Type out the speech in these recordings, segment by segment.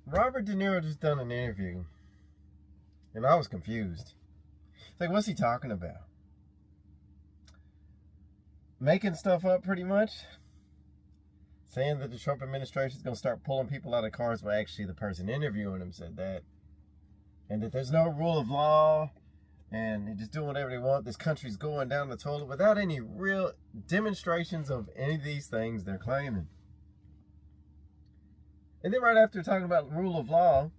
Robert De Niro just done an interview, and I was confused. It's like, what's he talking about? Making stuff up, pretty much. Saying that the Trump administration is going to start pulling people out of cars. Well, actually, the person interviewing him said that. And that there's no rule of law, and they're just doing whatever they want. This country's going down the toilet without any real demonstrations of any of these things they're claiming. And then right after talking about rule of law,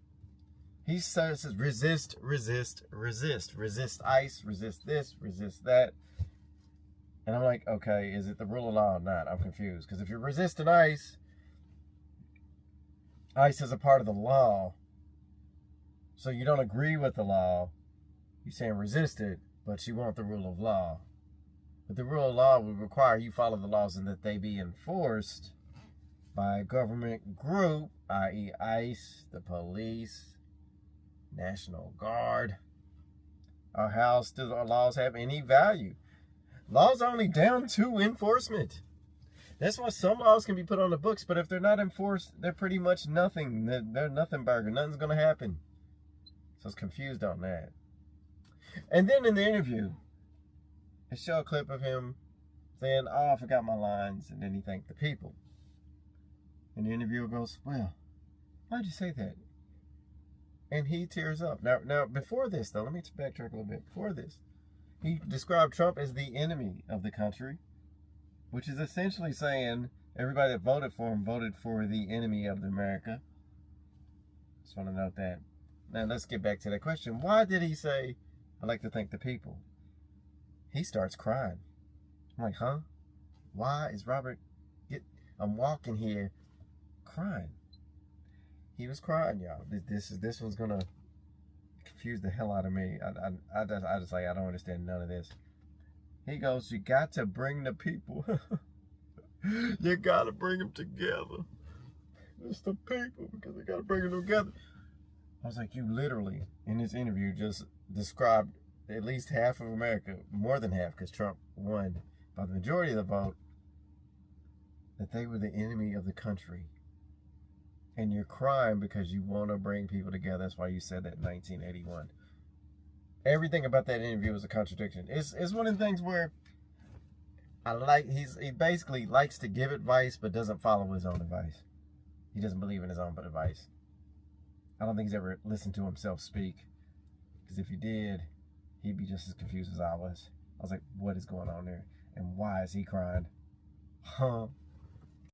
he says resist, resist, resist. Resist ICE, resist this, resist that. And I'm like, okay, is it the rule of law or not? I'm confused. Because if you're resisting ICE, ICE is a part of the law. So you don't agree with the law. You're saying resist it, but you want the rule of law. But the rule of law would require you follow the laws and that they be enforced by a government group, i.e. ICE, the police, National Guard. Or how still our laws have any value? Laws are only down to enforcement. That's why some laws can be put on the books, but if they're not enforced, they're pretty much nothing. They're nothing burger. Nothing's going to happen. So I was confused on that. And then in the interview, they show a clip of him saying, oh, I forgot my lines. And then he thanked the people. And the interviewer goes, well, why'd you say that? And he tears up. Now, before this, though, let me backtrack a little bit. Before this, he described Trump as the enemy of the country, which is essentially saying everybody that voted for him voted for the enemy of America. Just want to note that. Now, let's get back to that question. Why did he say, I'd like to thank the people? He starts crying. I'm like, huh? Why is Robert... I'm walking here crying. He was crying, y'all. This one's gonna confuse the hell out of me. I just like, I don't understand none of this. He goes, you got to bring the people. You got to bring them together. It's the people, because they got to bring them together. I was like, you literally, in this interview, just described at least half of America, more than half, because Trump won by the majority of the vote, that they were the enemy of the country. And you're crying because you want to bring people together. That's why you said that in 1981. Everything about that interview was a contradiction. It's one of the things where he basically likes to give advice but doesn't follow his own advice. He doesn't believe in his own advice. I don't think he's ever listened to himself speak. Because if he did, he'd be just as confused as I was. I was like, what is going on there? And why is he crying? Huh?